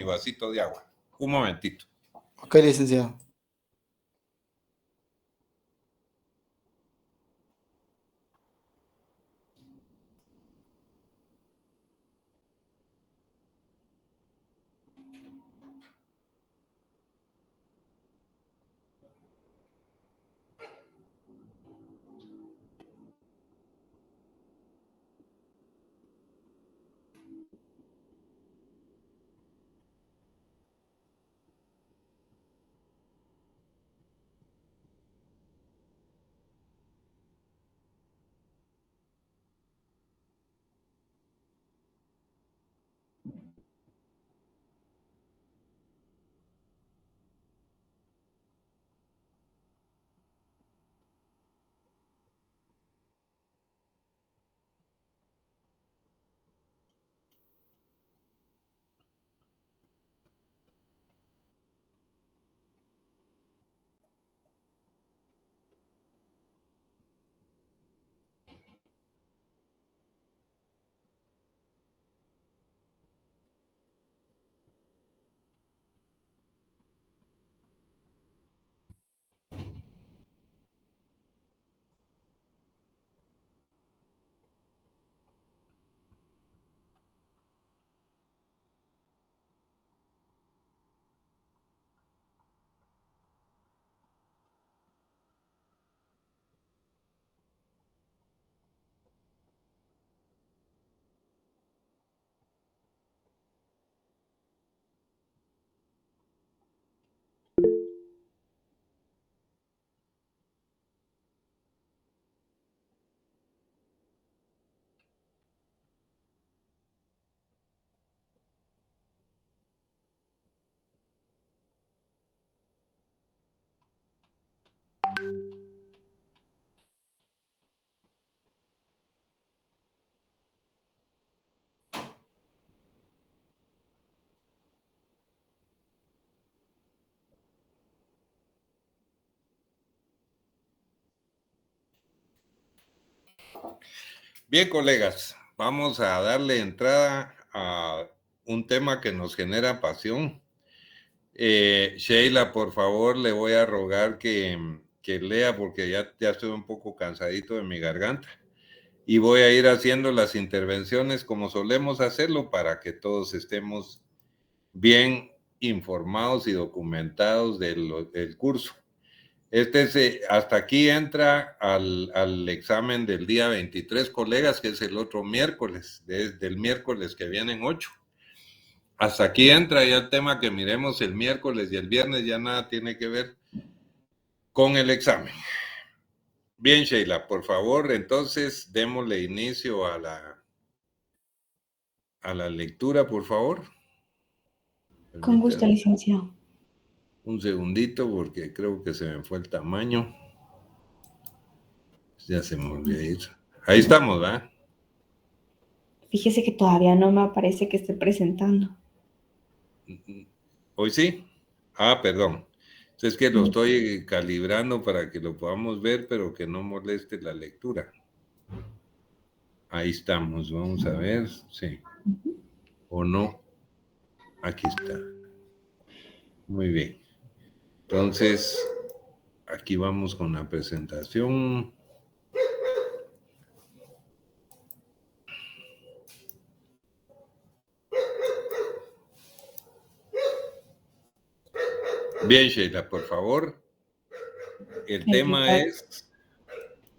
mi vasito de agua. Un momentito. Ok, licenciado. Bien, colegas, vamos a darle entrada a un tema que nos genera pasión. Sheila, por favor, le voy a rogar que lea porque ya estoy un poco cansadito de mi garganta. Y voy a ir haciendo las intervenciones como solemos hacerlo para que todos estemos bien informados y documentados del curso. Hasta aquí entra al examen del día 23, colegas, que es el otro miércoles, desde el miércoles que vienen 8. Hasta aquí entra ya el tema que miremos el miércoles y el viernes, ya nada tiene que ver con el examen. Bien, Sheila, por favor, entonces démosle inicio a la lectura, por favor. Con gusto, Permítanme licenciado. un segundito porque creo que se me fue el tamaño. Ya se me volvió a ir. Ahí estamos, ¿verdad? Fíjese que todavía no me aparece que esté presentando. ¿Hoy sí? Ah, perdón. Es que lo estoy calibrando para que lo podamos ver, pero que no moleste la lectura. Ahí estamos, vamos a ver, sí. ¿O no? Aquí está. Muy bien. Entonces, aquí vamos con la presentación. Bien, Sheila, por favor. El tema es...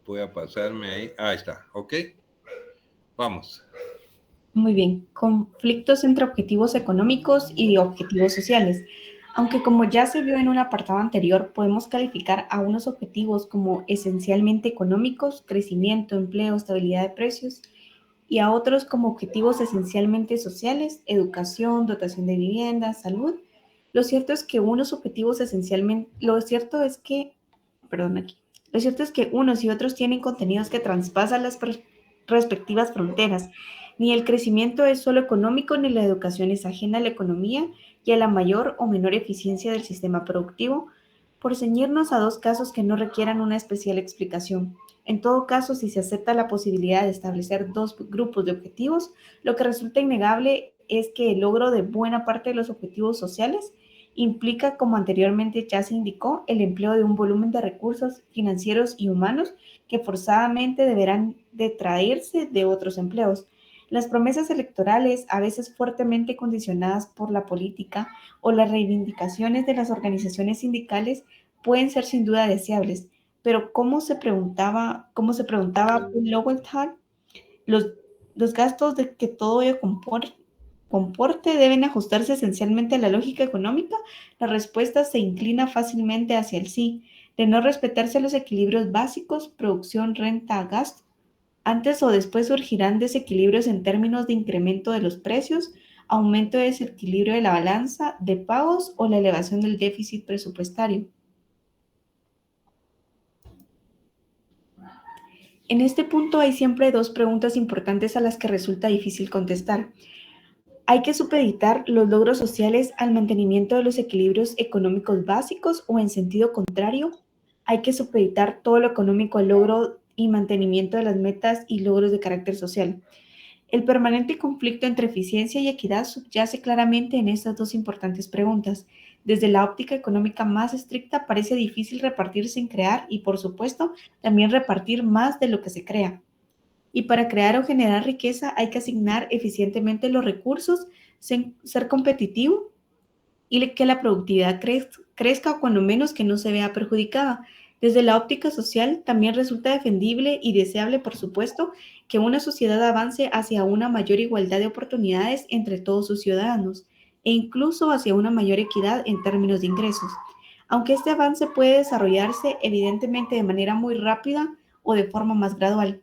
Voy a pasarme ahí. Ahí está, ¿ok? Vamos. Muy bien. Conflictos entre objetivos económicos y objetivos sociales. Aunque como ya se vio en un apartado anterior, podemos calificar a unos objetivos como esencialmente económicos, crecimiento, empleo, estabilidad de precios, y a otros como objetivos esencialmente sociales, educación, dotación de vivienda, salud. Lo cierto es que unos objetivos esencialmente, lo cierto es que unos y otros tienen contenidos que traspasan las respectivas fronteras. Ni el crecimiento es solo económico, ni la educación es ajena a la economía y a la mayor o menor eficiencia del sistema productivo, por ceñirnos a dos casos que no requieran una especial explicación. En todo caso, si se acepta la posibilidad de establecer dos grupos de objetivos, lo que resulta innegable es que el logro de buena parte de los objetivos sociales implica, como anteriormente ya se indicó, el empleo de un volumen de recursos financieros y humanos que forzadamente deberán detraerse de otros empleos. Las promesas electorales, a veces fuertemente condicionadas por la política o las reivindicaciones de las organizaciones sindicales, pueden ser sin duda deseables, pero como se preguntaba Lowenthal, los, los gastos de que todo ello comporte deben ajustarse esencialmente a la lógica económica. La respuesta se inclina fácilmente hacia el sí. De no respetarse los equilibrios básicos, producción, renta, gasto, antes o después surgirán desequilibrios en términos de incremento de los precios, aumento de desequilibrio de la balanza de pagos o la elevación del déficit presupuestario. En este punto hay siempre dos preguntas importantes a las que resulta difícil contestar. ¿Hay que supeditar los logros sociales al mantenimiento de los equilibrios económicos básicos o en sentido contrario? ¿Hay que supeditar todo lo económico al logro y mantenimiento de las metas y logros de carácter social? El permanente conflicto entre eficiencia y equidad subyace claramente en estas dos importantes preguntas. Desde la óptica económica más estricta parece difícil repartir sin crear y, por supuesto, también repartir más de lo que se crea. Y para crear o generar riqueza hay que asignar eficientemente los recursos, ser competitivo y que la productividad crezca o cuando menos que no se vea perjudicada. Desde la óptica social también resulta defendible y deseable, por supuesto, que una sociedad avance hacia una mayor igualdad de oportunidades entre todos sus ciudadanos e incluso hacia una mayor equidad en términos de ingresos. Aunque este avance puede desarrollarse evidentemente de manera muy rápida o de forma más gradual.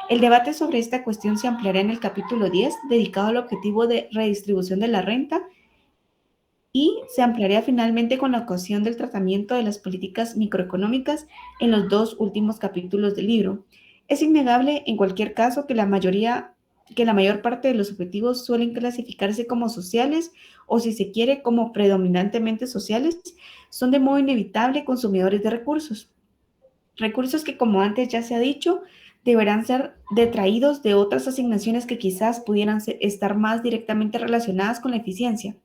El debate sobre esta cuestión se ampliará en el capítulo 10, dedicado al objetivo de redistribución de la renta, y se ampliaría finalmente con la ocasión del tratamiento de las políticas microeconómicas en los dos últimos capítulos del libro. Es innegable, en cualquier caso, que la mayor parte de los objetivos suelen clasificarse como sociales o, si se quiere, como predominantemente sociales, son de modo inevitable consumidores de recursos. Recursos que, como antes ya se ha dicho, deberán ser detraídos de otras asignaciones que quizás pudieran estar más directamente relacionadas con la eficiencia.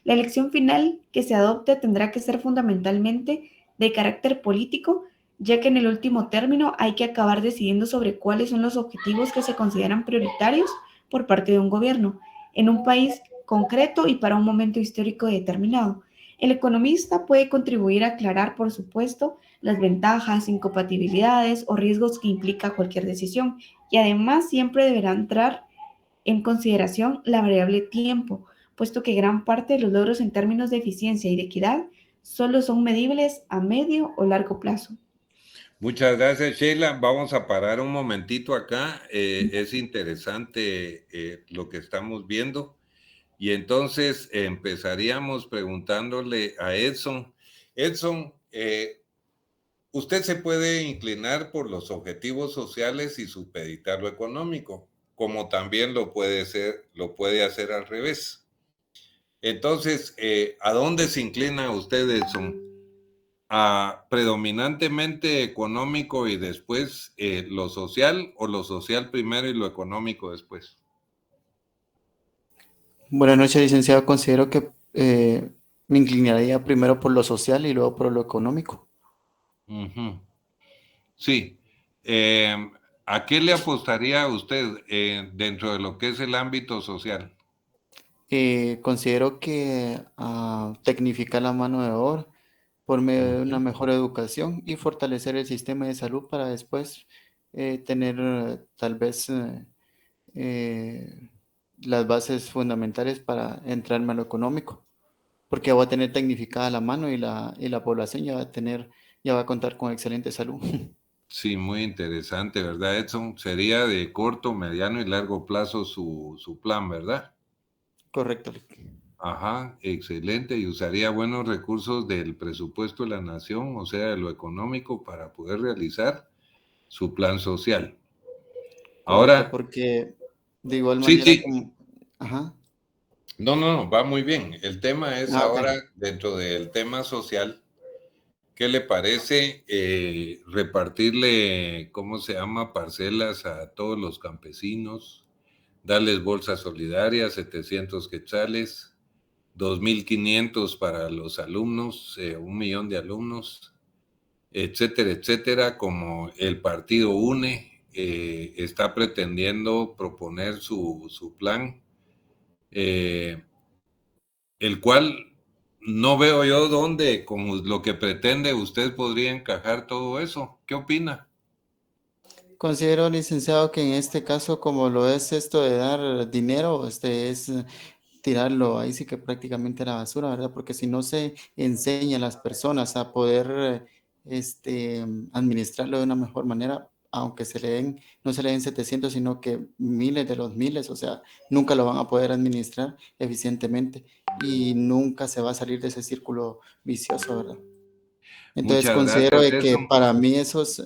La elección final que se adopte tendrá que ser fundamentalmente de carácter político, ya que en el último término hay que acabar decidiendo sobre cuáles son los objetivos que se consideran prioritarios por parte de un gobierno, en un país concreto y para un momento histórico determinado. El economista puede contribuir a aclarar, por supuesto, las ventajas, incompatibilidades o riesgos que implica cualquier decisión, y además siempre deberá entrar en consideración la variable tiempo, puesto que gran parte de los logros en términos de eficiencia y de equidad solo son medibles a medio o largo plazo. Muchas gracias, Sheila. Vamos a parar un momentito acá. Es interesante lo que estamos viendo. Y entonces empezaríamos preguntándole a Edson. Edson, usted se puede inclinar por los objetivos sociales y supeditar lo económico, como también lo puede hacer al revés. Entonces, ¿a dónde se inclina usted, Edson? ¿A predominantemente económico y después lo social, o lo social primero y lo económico después? Buenas noches, licenciado. Considero que me inclinaría primero por lo social y luego por lo económico. Uh-huh. Sí. ¿A qué le apostaría usted dentro de lo que es el ámbito social? Considero que tecnificar la mano de obra por medio de una mejor educación y fortalecer el sistema de salud para después tener tal vez las bases fundamentales para entrarme a lo económico, porque va a tener tecnificada la mano y la población ya va a contar con excelente salud. Sí, muy interesante, ¿verdad, Edson? Sería de corto, mediano y largo plazo su plan, ¿verdad? Correcto. Ajá, excelente. Y usaría buenos recursos del presupuesto de la nación, o sea, de lo económico, para poder realizar su plan social. Correcto, Ahora, porque de igual sí, manera sí. como... Ajá. No, no, no, va muy bien. El tema es Ok. ahora, dentro del tema social, ¿qué le parece repartirle, cómo se llama, parcelas a todos los campesinos darles bolsas solidarias, 700 quetzales, 2.500 para los alumnos, 1.000.000 de alumnos, etcétera, etcétera, como el partido UNE está pretendiendo proponer su plan, el cual no veo yo dónde, con lo que pretende, usted podría encajar todo eso. ¿Qué opina? Considero, licenciado, que en este caso, como lo es esto de dar dinero, es tirarlo ahí sí que prácticamente a la basura, ¿verdad? Porque si no se enseña a las personas a poder administrarlo de una mejor manera, aunque no se le den 700, sino que miles de los miles, o sea, nunca lo van a poder administrar eficientemente y nunca se va a salir de ese círculo vicioso, ¿verdad? Entonces Muchas considero gracias, de que Edson. para mí esos,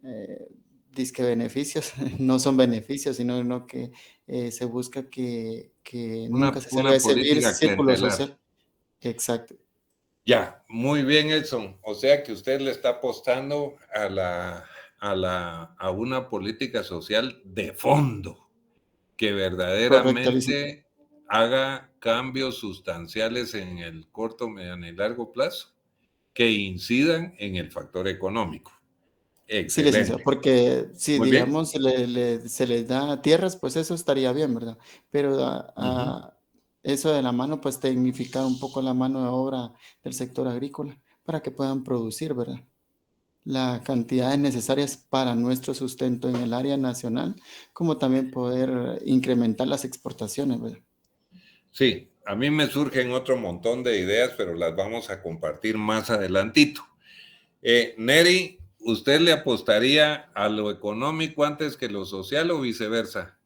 Uh-huh. disque beneficios no son beneficios, sino que se busca que nunca se salga de Una ese política círculo clientelar. social. Exacto. Ya, muy bien, Edson. O sea que usted le está apostando a una política social de fondo, que Correcto, licenciado. verdaderamente haga cambios sustanciales en el corto, mediano y largo plazo, que incidan en el factor económico. Sí, licenciado, Excelente. porque si, Muy bien. digamos, se les da tierras, pues eso estaría bien, ¿verdad? Pero Uh-huh. eso de la mano, pues tecnificar un poco la mano de obra del sector agrícola para que puedan producir, ¿verdad? Las cantidades necesarias para nuestro sustento en el área nacional, como también poder incrementar las exportaciones, ¿verdad? Sí, a mí me surgen otro montón de ideas, pero las vamos a compartir más adelantito. Neri, ¿usted le apostaría a lo económico antes que lo social o viceversa?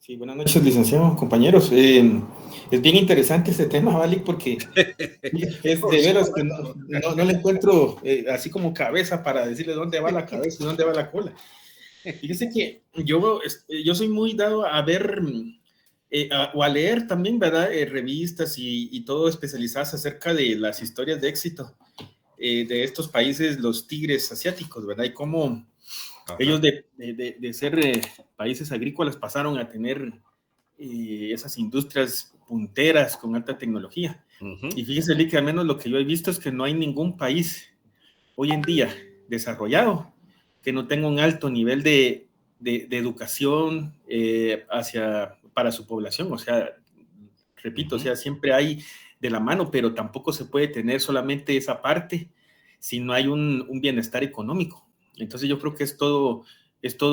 Sí, buenas noches, licenciado, compañeros. Es bien interesante este tema, ¿vale? Porque es de veras que no le encuentro así como cabeza para decirle dónde va la cabeza y dónde va la cola. Fíjese que yo soy muy dado a ver o a leer también, ¿verdad? Revistas y todo especializadas acerca de las historias de éxito de estos países, los tigres asiáticos, ¿verdad? Y cómo ellos de ser países agrícolas pasaron a tener esas industrias punteras con alta tecnología. Uh-huh. Y fíjese, Lee, que al menos lo que yo he visto es que no hay ningún país hoy en día desarrollado que no tenga un alto nivel de educación para su población. O sea, repito, o sea, siempre hay de la mano, pero tampoco se puede tener solamente esa parte si no hay un bienestar económico. Entonces yo creo que es todo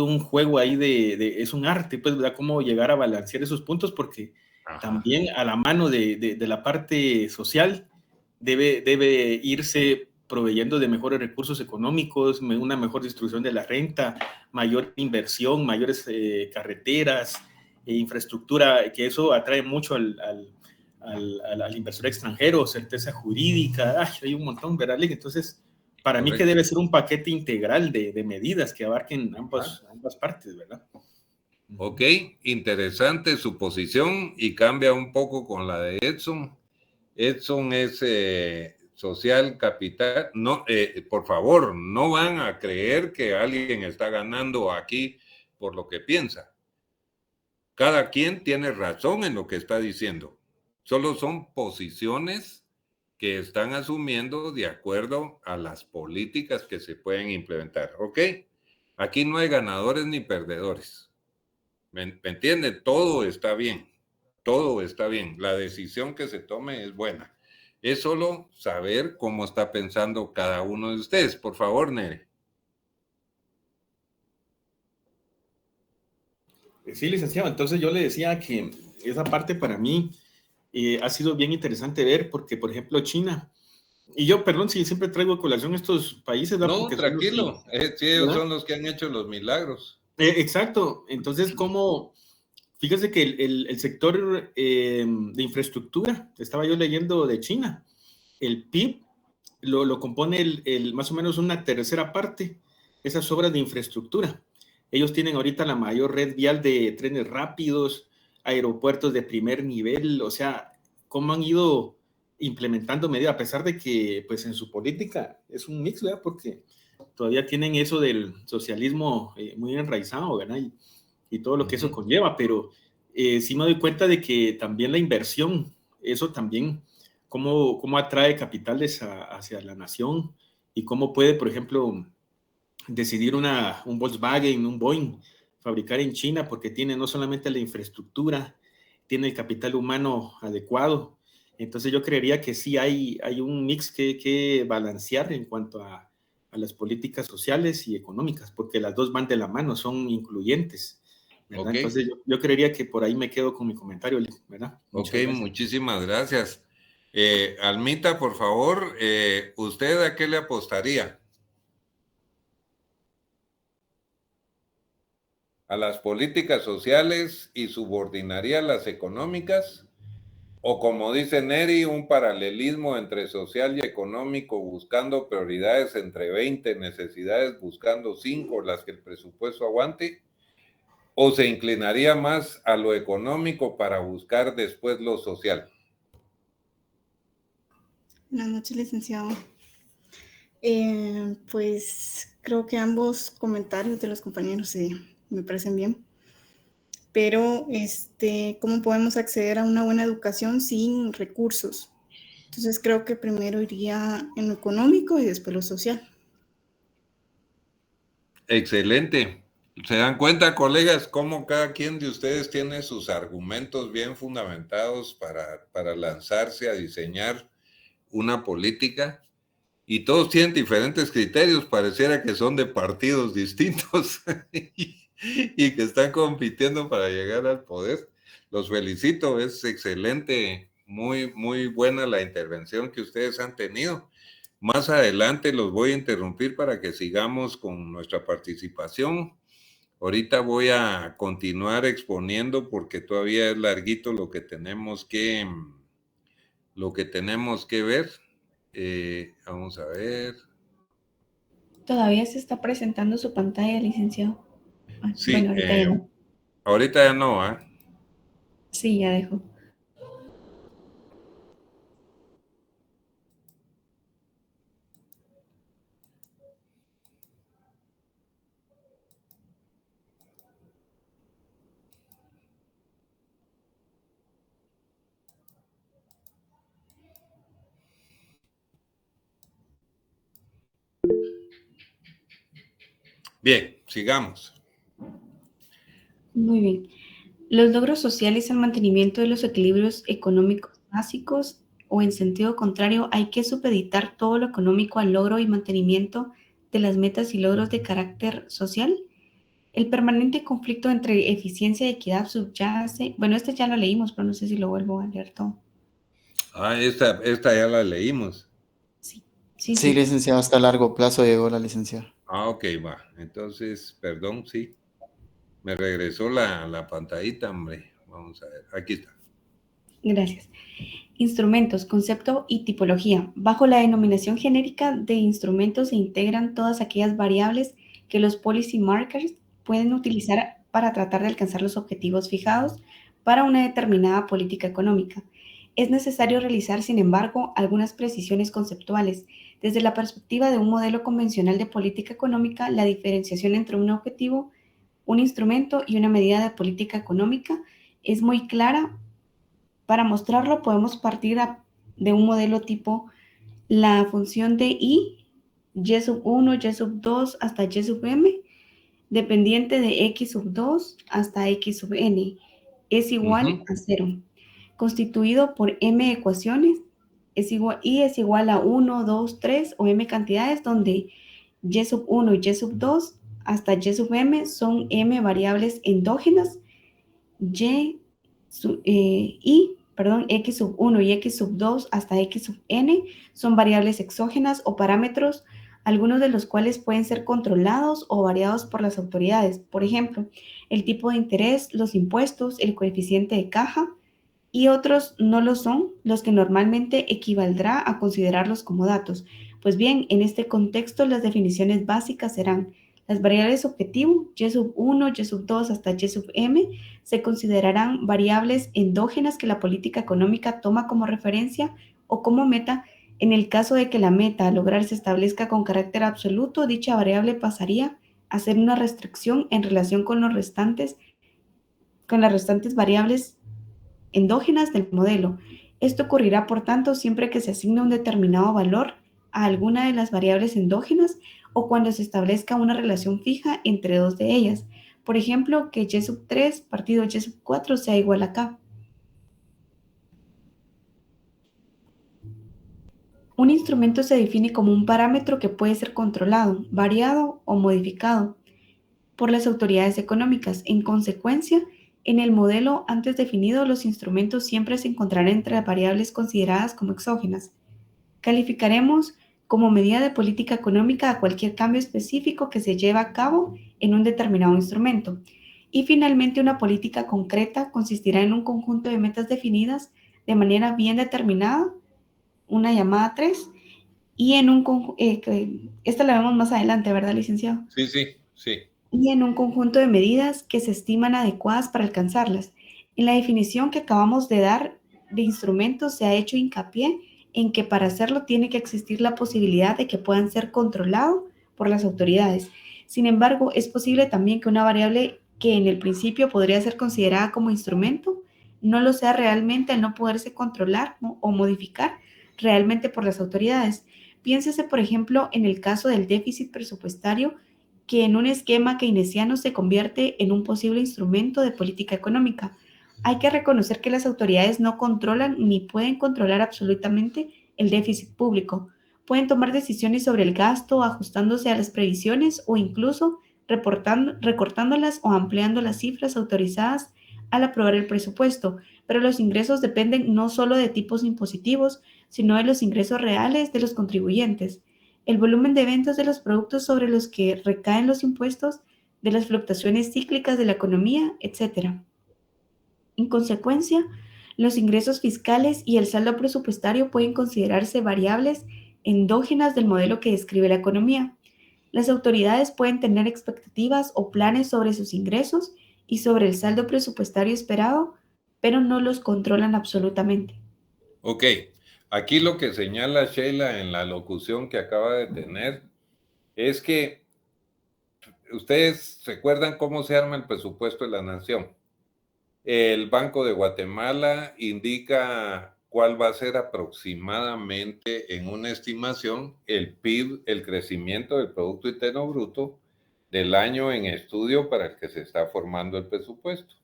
un juego ahí es un arte, pues, ¿verdad? Cómo llegar a balancear esos puntos, porque también a la mano de la parte social debe irse proveyendo de mejores recursos económicos, una mejor distribución de la renta, mayor inversión, mayores carreteras, infraestructura, que eso atrae mucho al inversor extranjero, certeza jurídica, hay un montón, ¿verdad? Entonces, para mí que debe ser un paquete integral de medidas que abarquen ambas partes, ¿verdad? Ok, interesante su posición y cambia un poco con la de Edson. Edson es social capital. No, por favor, no van a creer que alguien está ganando aquí por lo que piensa. Cada quien tiene razón en lo que está diciendo. Solo son posiciones que están asumiendo de acuerdo a las políticas que se pueden implementar. ¿Ok? Aquí no hay ganadores ni perdedores. ¿Me entiende? Todo está bien. Todo está bien. La decisión que se tome es buena. Es solo saber cómo está pensando cada uno de ustedes. Por favor, Nere. Sí, licenciado. Entonces yo le decía que esa parte para mí ha sido bien interesante ver, porque, por ejemplo, China, y yo, perdón si siempre traigo a colación estos países, ¿verdad? No, Porque tranquilo. Sí, ellos ¿verdad? son los que han hecho los milagros. Exacto. Entonces, fíjese que el sector de infraestructura, estaba yo leyendo de China, el PIB lo compone más o menos una tercera parte, esas obras de infraestructura. Ellos tienen ahorita la mayor red vial de trenes rápidos, aeropuertos de primer nivel, o sea, cómo han ido implementando medidas, a pesar de que, pues, en su política es un mix, ¿verdad? Porque todavía tienen eso del socialismo muy enraizado, ¿verdad? Y todo lo que eso conlleva, pero sí me doy cuenta de que también la inversión, eso también, cómo atrae capitales hacia la nación y cómo puede, por ejemplo, decidir un Volkswagen, un Boeing, fabricar en China porque tiene no solamente la infraestructura, tiene el capital humano adecuado. Entonces yo creería que sí hay un mix que balancear en cuanto a las políticas sociales y económicas, porque las dos van de la mano, son incluyentes, ¿verdad? Okay. Entonces yo creería que por ahí me quedo con mi comentario, ¿verdad? Muchas gracias. Muchísimas gracias. Almita, por favor, ¿usted a qué le apostaría? ¿A las políticas sociales y subordinaría las económicas? O como dice Neri, un paralelismo entre social y económico buscando prioridades entre 20 necesidades, buscando 5 las que el presupuesto aguante, o se inclinaría más a lo económico para buscar después lo social. Buenas noches, licenciado. Pues creo que ambos comentarios de los compañeros me parecen bien. Pero, ¿cómo podemos acceder a una buena educación sin recursos? Entonces creo que primero iría en lo económico y después lo social. Excelente. ¿Se dan cuenta, colegas, cómo cada quien de ustedes tiene sus argumentos bien fundamentados para lanzarse a diseñar una política? Y todos tienen diferentes criterios, pareciera que son de partidos distintos y que están compitiendo para llegar al poder. Los felicito, es excelente, muy buena la intervención que ustedes han tenido. Más adelante los voy a interrumpir para que sigamos con nuestra participación. Ahorita voy a continuar exponiendo porque todavía es larguito lo que tenemos que ver. Vamos a ver. Todavía se está presentando su pantalla, licenciado. Sí, bueno, ahorita ya no. Ahorita ya no, ¿eh? Sí, ya dejo. Bien, sigamos. Muy bien. Los logros sociales y el mantenimiento de los equilibrios económicos básicos, o en sentido contrario, hay que supeditar todo lo económico al logro y mantenimiento de las metas y logros de carácter social. El permanente conflicto entre eficiencia y equidad subyace. Bueno, este ya lo leímos, pero no sé si lo vuelvo a leer todo. Esta ya la leímos. Sí, licenciado, hasta largo plazo llegó la licenciada. Ok, va. Entonces, perdón, sí. Me regresó la pantallita, hombre. Vamos a ver, aquí está. Gracias. Instrumentos, concepto y tipología. Bajo la denominación genérica de instrumentos se integran todas aquellas variables que los policy markers pueden utilizar para tratar de alcanzar los objetivos fijados para una determinada política económica. Es necesario realizar, sin embargo, algunas precisiones conceptuales. Desde la perspectiva de un modelo convencional de política económica, la diferenciación entre un objetivo, un instrumento y una medida de política económica es muy clara. Para mostrarlo podemos partir de un modelo tipo la función de y sub 1, y sub 2 hasta y sub m, dependiente de x sub 2 hasta x sub n, es igual a 0, constituido por m ecuaciones, es igual a 1, 2, 3 o m cantidades, donde y sub 1 y y sub 2 hasta y sub m son m variables endógenas, x sub 1 y x sub 2 hasta x sub n son variables exógenas o parámetros, algunos de los cuales pueden ser controlados o variados por las autoridades. Por ejemplo, el tipo de interés, los impuestos, el coeficiente de caja, y otros no lo son, los que normalmente equivaldrá a considerarlos como datos. Pues bien, en este contexto las definiciones básicas serán: las variables objetivo, y sub 1, y sub 2 hasta y sub m, se considerarán variables endógenas que la política económica toma como referencia o como meta En el caso de que la meta a lograr se establezca con carácter absoluto, dicha variable pasaría a ser una restricción en relación con las restantes variables endógenas del modelo. Esto ocurrirá, por tanto, siempre que se asigne un determinado valor a alguna de las variables endógenas o cuando se establezca una relación fija entre dos de ellas. Por ejemplo, que y sub 3 partido y sub 4 sea igual a k. Un instrumento se define como un parámetro que puede ser controlado, variado o modificado por las autoridades económicas. En consecuencia, en el modelo antes definido, los instrumentos siempre se encontrarán entre las variables consideradas como exógenas. Calificaremos como medida de política económica a cualquier cambio específico que se lleve a cabo en un determinado instrumento. Y finalmente, una política concreta consistirá en un conjunto de metas definidas de manera bien determinada, una llamada 3, y en un esta la vemos más adelante, ¿verdad, licenciado? Sí, sí, sí. Y en un conjunto de medidas que se estiman adecuadas para alcanzarlas. En la definición que acabamos de dar de instrumentos se ha hecho hincapié en que para hacerlo tiene que existir la posibilidad de que puedan ser controlados por las autoridades. Sin embargo, es posible también que una variable que en el principio podría ser considerada como instrumento no lo sea realmente al no poderse controlar o modificar realmente por las autoridades. Piénsese, por ejemplo, en el caso del déficit presupuestario, que en un esquema keynesiano se convierte en un posible instrumento de política económica. Hay que reconocer que las autoridades no controlan ni pueden controlar absolutamente el déficit público. Pueden tomar decisiones sobre el gasto ajustándose a las previsiones o incluso recortándolas o ampliando las cifras autorizadas al aprobar el presupuesto, pero los ingresos dependen no solo de tipos impositivos, sino de los ingresos reales de los contribuyentes, el volumen de ventas de los productos sobre los que recaen los impuestos, de las fluctuaciones cíclicas de la economía, etc. En consecuencia, los ingresos fiscales y el saldo presupuestario pueden considerarse variables endógenas del modelo que describe la economía. Las autoridades pueden tener expectativas o planes sobre sus ingresos y sobre el saldo presupuestario esperado, pero no los controlan absolutamente. Ok, aquí lo que señala Sheila en la locución que acaba de tener es que ustedes recuerdan cómo se arma el presupuesto de la nación. El Banco de Guatemala indica cuál va a ser aproximadamente en una estimación el PIB, el crecimiento del Producto Interno Bruto del año en estudio para el que se está formando el presupuesto.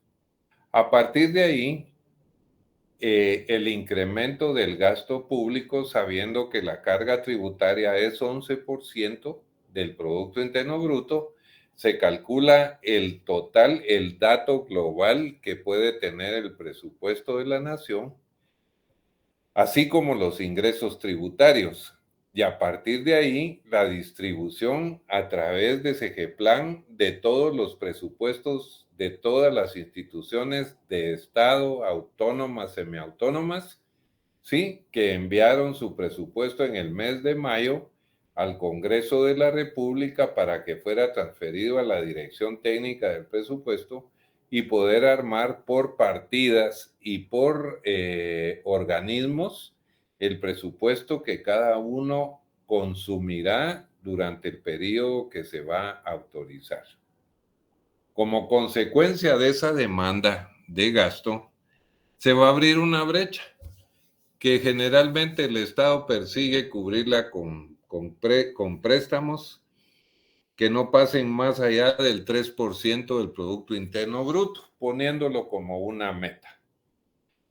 A partir de ahí, el incremento del gasto público, sabiendo que la carga tributaria es 11% del Producto Interno Bruto, se calcula el total, el dato global que puede tener el presupuesto de la nación, así como los ingresos tributarios. Y a partir de ahí, la distribución a través de Segeplan de todos los presupuestos de todas las instituciones de Estado, autónomas, semiautónomas, ¿sí? Que enviaron su presupuesto en el mes de mayo al Congreso de la República para que fuera transferido a la Dirección Técnica del Presupuesto y poder armar por partidas y por organismos el presupuesto que cada uno consumirá durante el periodo que se va a autorizar. Como consecuencia de esa demanda de gasto, se va a abrir una brecha que generalmente el Estado persigue cubrirla con préstamos que no pasen más allá del 3% del Producto Interno Bruto, poniéndolo como una meta.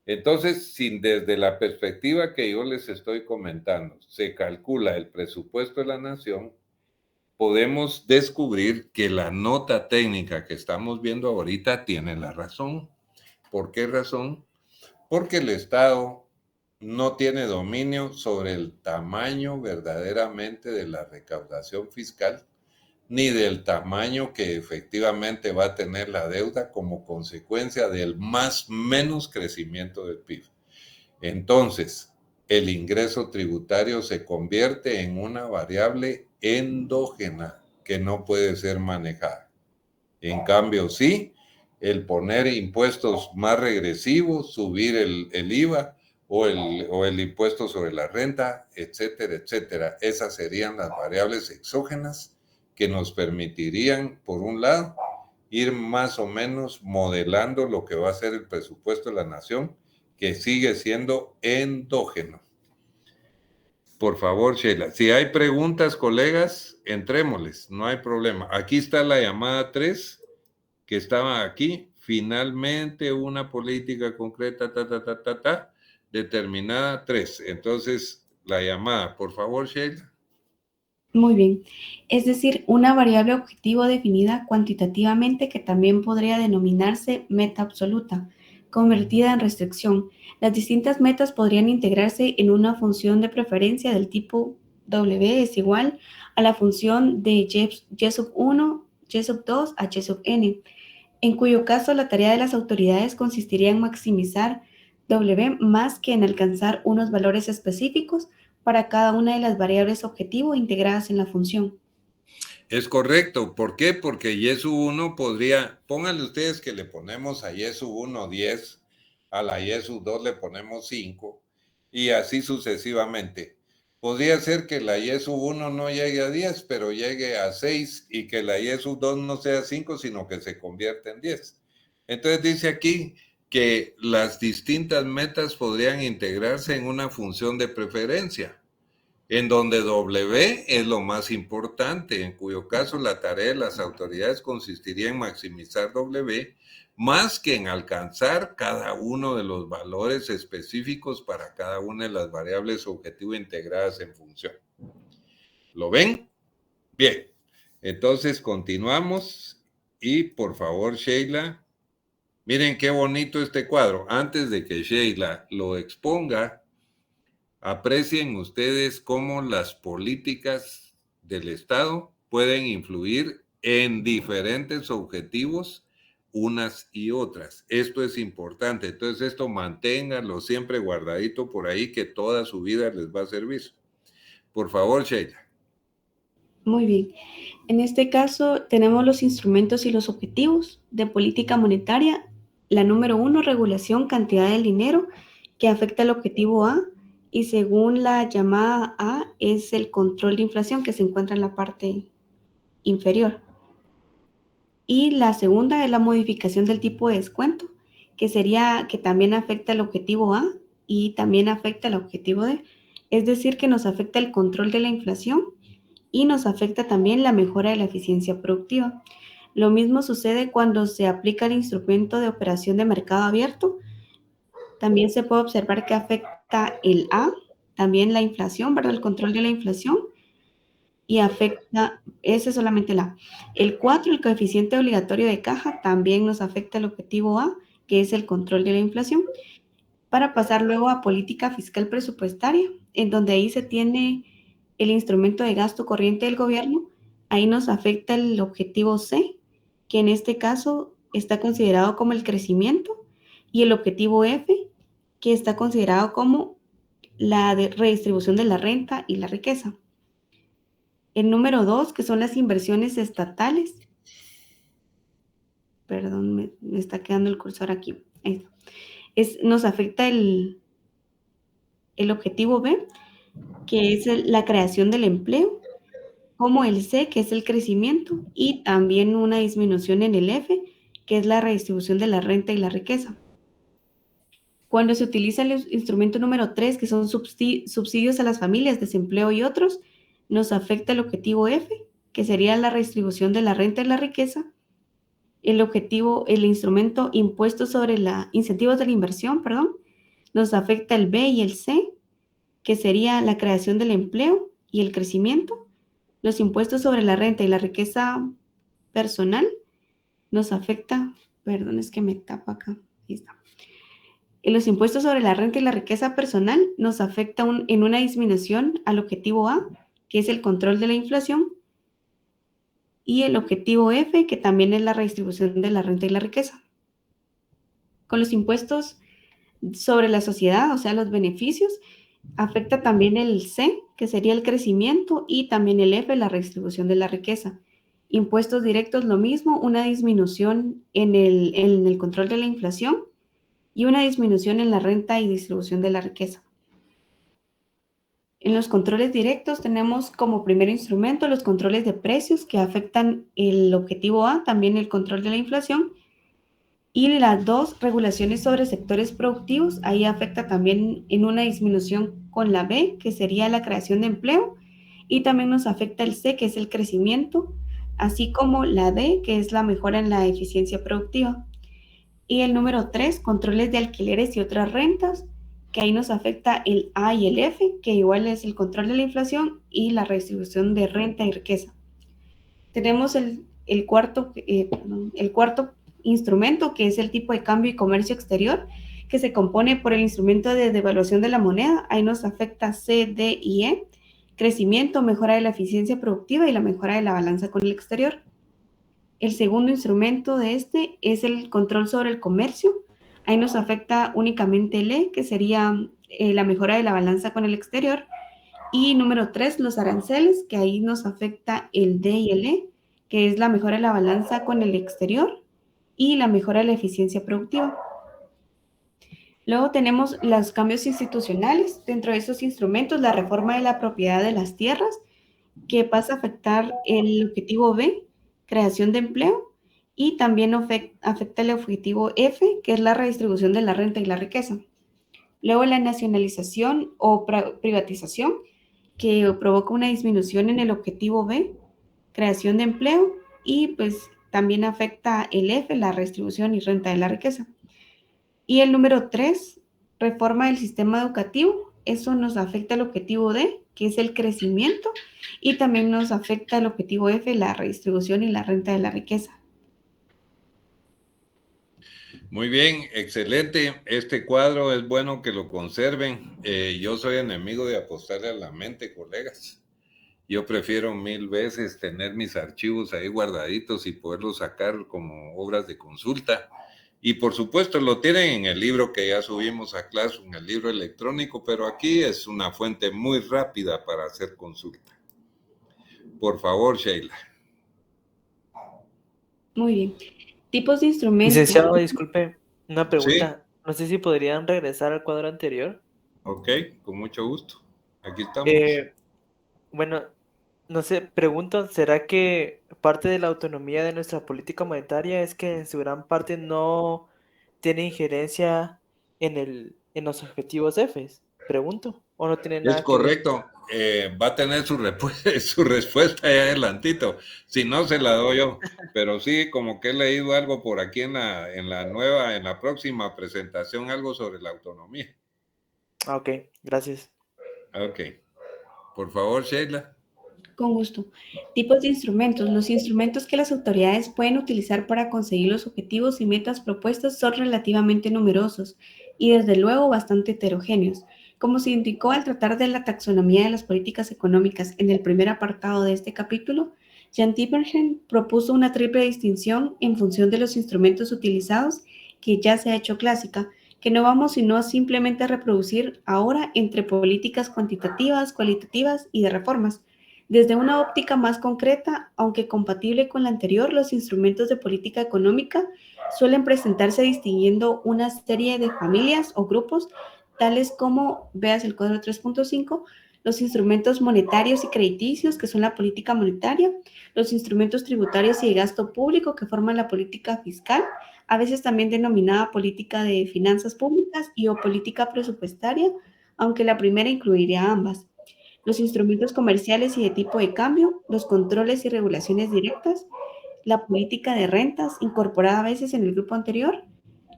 Entonces, si desde la perspectiva que yo les estoy comentando se calcula el presupuesto de la nación, podemos descubrir que la nota técnica que estamos viendo ahorita tiene la razón. ¿Por qué razón? Porque el Estado no tiene dominio sobre el tamaño verdaderamente de la recaudación fiscal, ni del tamaño que efectivamente va a tener la deuda como consecuencia del más menos crecimiento del PIB. Entonces, el ingreso tributario se convierte en una variable endógena que no puede ser manejada. En cambio, sí, el poner impuestos más regresivos, subir el IVA, o el impuesto sobre la renta, etcétera, etcétera. Esas serían las variables exógenas que nos permitirían, por un lado, ir más o menos modelando lo que va a ser el presupuesto de la nación, que sigue siendo endógeno. Por favor, Sheila, si hay preguntas, colegas, entrémosles, no hay problema. Aquí está la llamada 3, que estaba aquí. Finalmente, una política concreta, determinada 3. Entonces, la llamada, por favor, Sheila. Muy bien. Es decir, una variable objetivo definida cuantitativamente que también podría denominarse meta absoluta, convertida en restricción. Las distintas metas podrían integrarse en una función de preferencia del tipo W es igual a la función de y sub 1, y sub 2 a y sub n, en cuyo caso la tarea de las autoridades consistiría en maximizar W más que en alcanzar unos valores específicos para cada una de las variables objetivo integradas en la función. Es correcto. ¿Por qué? Porque y sub 1 podría, pónganle ustedes que le ponemos a y sub 1 10, a la y sub 2 le ponemos 5, y así sucesivamente. Podría ser que la y sub 1 no llegue a 10, pero llegue a 6, y que la y sub 2 no sea 5, sino que se convierta en 10. Entonces dice aquí que las distintas metas podrían integrarse en una función de preferencia, en donde W es lo más importante, en cuyo caso la tarea de las autoridades consistiría en maximizar W más que en alcanzar cada uno de los valores específicos para cada una de las variables objetivo integradas en función. ¿Lo ven? Bien, entonces continuamos y por favor, Sheila, miren qué bonito este cuadro. Antes de que Sheila lo exponga, aprecien ustedes cómo las políticas del Estado pueden influir en diferentes objetivos unas y otras. Esto es importante. Entonces, esto manténganlo siempre guardadito por ahí, que toda su vida les va a servir. Por favor, Sheila. Muy bien. En este caso, tenemos los instrumentos y los objetivos de política monetaria. La número 1, regulación, cantidad del dinero, que afecta al objetivo A. Y según la llamada A, es el control de inflación que se encuentra en la parte inferior. Y la segunda es la modificación del tipo de descuento, que también afecta al objetivo A y también afecta al objetivo D. Es decir, que nos afecta el control de la inflación y nos afecta también la mejora de la eficiencia productiva. Lo mismo sucede cuando se aplica el instrumento de operación de mercado abierto. También se puede observar que afecta el A, también la inflación, ¿verdad? El control de la inflación, y afecta, ese es solamente el A. El 4, el coeficiente obligatorio de caja, también nos afecta el objetivo A, que es el control de la inflación. Para pasar luego a política fiscal presupuestaria, en donde ahí se tiene el instrumento de gasto corriente del gobierno, ahí nos afecta el objetivo C, que en este caso está considerado como el crecimiento, y el objetivo F, que está considerado como la redistribución de la renta y la riqueza. El número 2, que son las inversiones estatales. Perdón, me está quedando el cursor aquí. Ahí está. Nos afecta el objetivo B, que es la creación del empleo, como el C, que es el crecimiento, y también una disminución en el F, que es la redistribución de la renta y la riqueza. Cuando se utiliza el instrumento número 3, que son subsidios a las familias, desempleo y otros, nos afecta el objetivo F, que sería la redistribución de la renta y la riqueza. El instrumento impuestos sobre incentivos de la inversión, nos afecta el B y el C, que sería la creación del empleo y el crecimiento. Los impuestos sobre la renta y la riqueza personal nos afecta, perdón, es que me tapa acá, ahí está. Los impuestos sobre la renta y la riqueza personal nos afecta en una disminución al objetivo A, que es el control de la inflación, y el objetivo F, que también es la redistribución de la renta y la riqueza. Con los impuestos sobre la sociedad, o sea, los beneficios, afecta también el C, que sería el crecimiento, y también el F, la redistribución de la riqueza. Impuestos directos, lo mismo, una disminución en el control de la inflación, y una disminución en la renta y distribución de la riqueza. En los controles directos tenemos como primer instrumento los controles de precios que afectan el objetivo A, también el control de la inflación, y las dos regulaciones sobre sectores productivos, ahí afecta también en una disminución con la B, que sería la creación de empleo, y también nos afecta el C, que es el crecimiento, así como la D, que es la mejora en la eficiencia productiva. Y el número 3, controles de alquileres y otras rentas, que ahí nos afecta el A y el F, que igual es el control de la inflación y la redistribución de renta y riqueza. Tenemos el cuarto instrumento, que es el tipo de cambio y comercio exterior, que se compone por el instrumento de devaluación de la moneda. Ahí nos afecta C, D y E, crecimiento, mejora de la eficiencia productiva y la mejora de la balanza con el exterior. El segundo instrumento de este es el control sobre el comercio. Ahí nos afecta únicamente el E, que sería la mejora de la balanza con el exterior. Y número 3, los aranceles, que ahí nos afecta el D y el E, que es la mejora de la balanza con el exterior y la mejora de la eficiencia productiva. Luego tenemos los cambios institucionales. Dentro de esos instrumentos, la reforma de la propiedad de las tierras, que pasa a afectar el objetivo B, creación de empleo, y también afecta el objetivo F, que es la redistribución de la renta y la riqueza. Luego la nacionalización o privatización, que provoca una disminución en el objetivo B, creación de empleo, y pues también afecta el F, la redistribución y renta de la riqueza. Y el número 3, reforma del sistema educativo. Eso nos afecta el objetivo D, que es el crecimiento, y también nos afecta el objetivo F, la redistribución y la renta de la riqueza. Muy bien, excelente. Este cuadro es bueno que lo conserven. Yo soy enemigo de apostarle a la mente, colegas. Yo prefiero 1000 veces tener mis archivos ahí guardaditos y poderlos sacar como obras de consulta. Y por supuesto lo tienen en el libro que ya subimos a Classroom, en el libro electrónico, pero aquí es una fuente muy rápida para hacer consulta. Por favor, Sheila. Muy bien. Tipos de instrumentos. Licenciado, disculpe, una pregunta. Sí. No sé si podrían regresar al cuadro anterior. Ok, con mucho gusto. Aquí estamos. Bueno, no sé, pregunto, ¿será que parte de la autonomía de nuestra política monetaria es que en su gran parte no tiene injerencia en los objetivos Fs? Pregunto, ¿o no tiene Es nada que ver? correcto. Va a tener su respuesta ahí adelantito. Si no, se la doy yo. Pero sí, como que he leído algo por aquí en la próxima presentación, algo sobre la autonomía. Ah, ok, gracias. Ok. Por favor, Sheila. Con gusto. Tipos de instrumentos. Los instrumentos que las autoridades pueden utilizar para conseguir los objetivos y metas propuestas son relativamente numerosos y desde luego bastante heterogéneos. Como se indicó al tratar de la taxonomía de las políticas económicas en el primer apartado de este capítulo, Jan Tiebergen propuso una triple distinción en función de los instrumentos utilizados que ya se ha hecho clásica, que no vamos sino a simplemente reproducir ahora entre políticas cuantitativas, cualitativas y de reformas. Desde una óptica más concreta, aunque compatible con la anterior, los instrumentos de política económica suelen presentarse distinguiendo una serie de familias o grupos, tales como, veas el cuadro 3.5, los instrumentos monetarios y crediticios, que son la política monetaria, los instrumentos tributarios y de gasto público, que forman la política fiscal, a veces también denominada política de finanzas públicas y o política presupuestaria, aunque la primera incluiría ambas. Los instrumentos comerciales y de tipo de cambio, los controles y regulaciones directas, la política de rentas, incorporada a veces en el grupo anterior,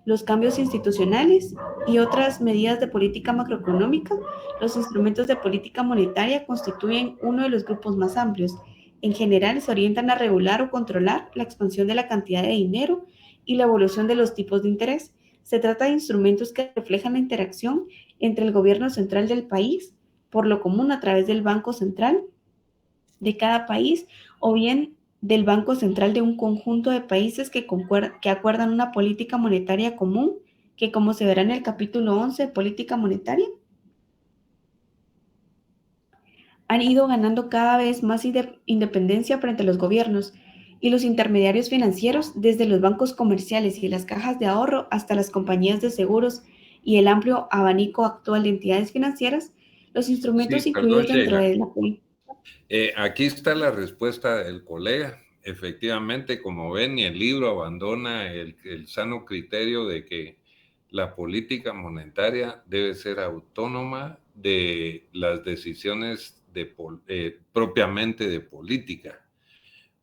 los cambios institucionales y otras medidas de política macroeconómica. Los instrumentos de política monetaria constituyen uno de los grupos más amplios. En general, se orientan a regular o controlar la expansión de la cantidad de dinero y la evolución de los tipos de interés. Se trata de instrumentos que reflejan la interacción entre el gobierno central del país, por lo común a través del Banco Central de cada país, o bien del Banco Central de un conjunto de países que acuerdan una política monetaria común, que como se verá en el capítulo 11, política monetaria, han ido ganando cada vez más independencia frente a los gobiernos. y los intermediarios financieros, desde los bancos comerciales y las cajas de ahorro hasta las compañías de seguros y el amplio abanico actual de entidades financieras, los instrumentos Sí, perdón, incluidos dentro Sheila. de la política. Aquí está la respuesta del colega. Efectivamente, como ven, ni el libro abandona el sano criterio de que la política monetaria debe ser autónoma de las decisiones propiamente de política.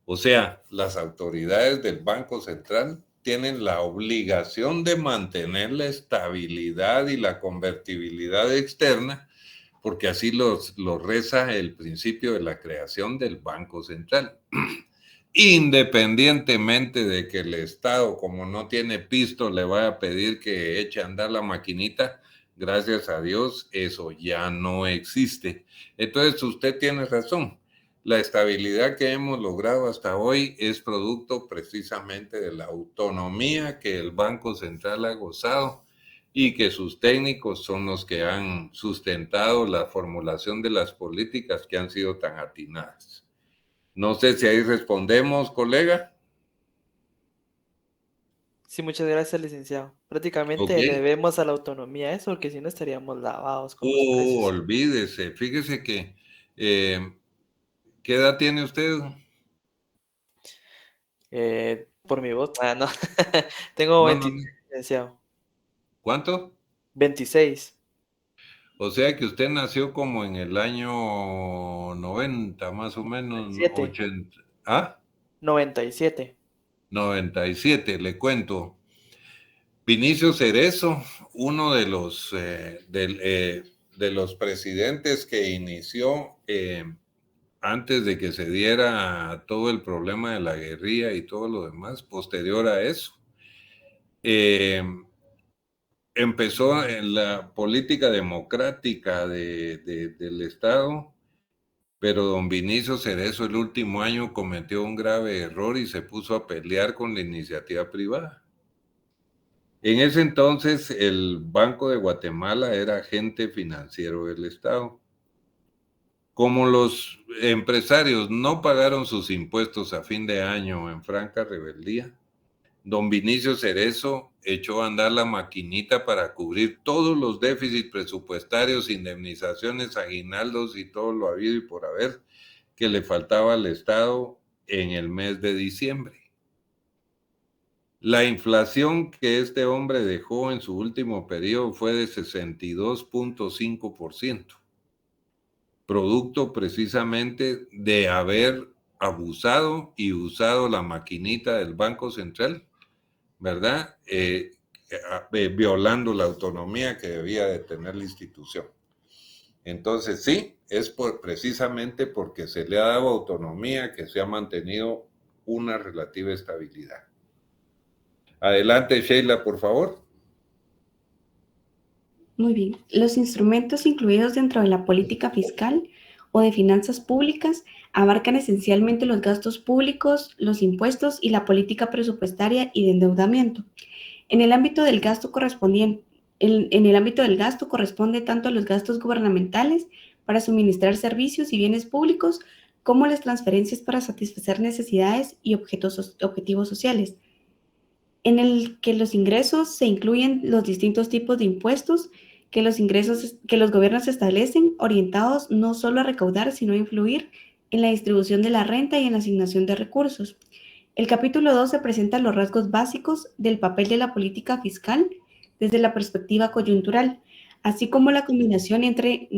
O sea, las autoridades del Banco Central tienen la obligación de mantener la estabilidad y la convertibilidad externa, porque así lo reza el principio de la creación del Banco Central. Independientemente de que el Estado, como no tiene pisto, le vaya a pedir que eche a andar la maquinita, gracias a Dios, eso ya no existe. Entonces, usted tiene razón. La estabilidad que hemos logrado hasta hoy es producto precisamente de la autonomía que el Banco Central ha gozado y que sus técnicos son los que han sustentado la formulación de las políticas que han sido tan atinadas. No sé si ahí respondemos, colega. Sí, muchas gracias, licenciado. Prácticamente Ok. le debemos a la autonomía eso, porque si no estaríamos lavados con los precios. Olvídese, fíjese que, ¿qué edad tiene usted? Por mi voz. No. Tengo No, 26, licenciado. ¿cuánto? 26. O sea que usted nació como en el año 90, más o menos, 97. 80. ¿Ah? 97. 97, le cuento. Vinicio Cerezo, uno de los presidentes que inició antes de que se diera todo el problema de la guerrilla y todo lo demás, posterior a eso, empezó en la política democrática del Estado, pero don Vinicio Cerezo el último año cometió un grave error y se puso a pelear con la iniciativa privada. En ese entonces, el Banco de Guatemala era agente financiero del Estado. Como los empresarios no pagaron sus impuestos a fin de año en franca rebeldía, don Vinicio Cerezo echó a andar la maquinita para cubrir todos los déficits presupuestarios, indemnizaciones, aguinaldos y todo lo habido y por haber que le faltaba al Estado en el mes de diciembre. La inflación que este hombre dejó en su último periodo fue de 62.5%, producto precisamente de haber abusado y usado la maquinita del Banco Central, ¿verdad? Violando la autonomía que debía de tener la institución. Entonces, sí, es precisamente porque se le ha dado autonomía que se ha mantenido una relativa estabilidad. Adelante, Sheila, por favor. Muy bien. Los instrumentos incluidos dentro de la política fiscal o de finanzas públicas abarcan esencialmente los gastos públicos, los impuestos y la política presupuestaria y de endeudamiento. En el ámbito del gasto corresponde tanto a los gastos gubernamentales para suministrar servicios y bienes públicos como las transferencias para satisfacer necesidades y objetivos sociales, en el que los ingresos se incluyen los distintos tipos de impuestos que los gobiernos establecen, orientados no solo a recaudar, sino a influir en la distribución de la renta y en la asignación de recursos. El capítulo 2 presenta los rasgos básicos del papel de la política fiscal desde la perspectiva coyuntural, así como la combinación entre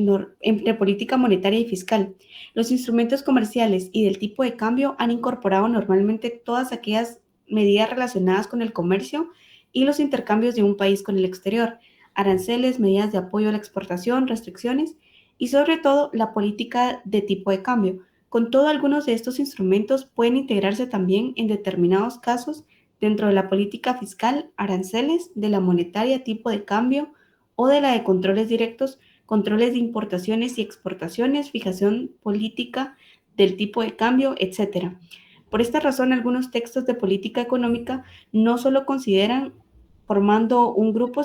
política monetaria y fiscal. Los instrumentos comerciales y del tipo de cambio han incorporado normalmente todas aquellas medidas relacionadas con el comercio y los intercambios de un país con el exterior, aranceles, medidas de apoyo a la exportación, restricciones y sobre todo la política de tipo de cambio. Con todo, algunos de estos instrumentos pueden integrarse también en determinados casos dentro de la política fiscal, aranceles, de la monetaria, tipo de cambio o de la de controles directos, controles de importaciones y exportaciones, fijación política del tipo de cambio, etc. Por esta razón, algunos textos de política económica no los consideran formando un grupo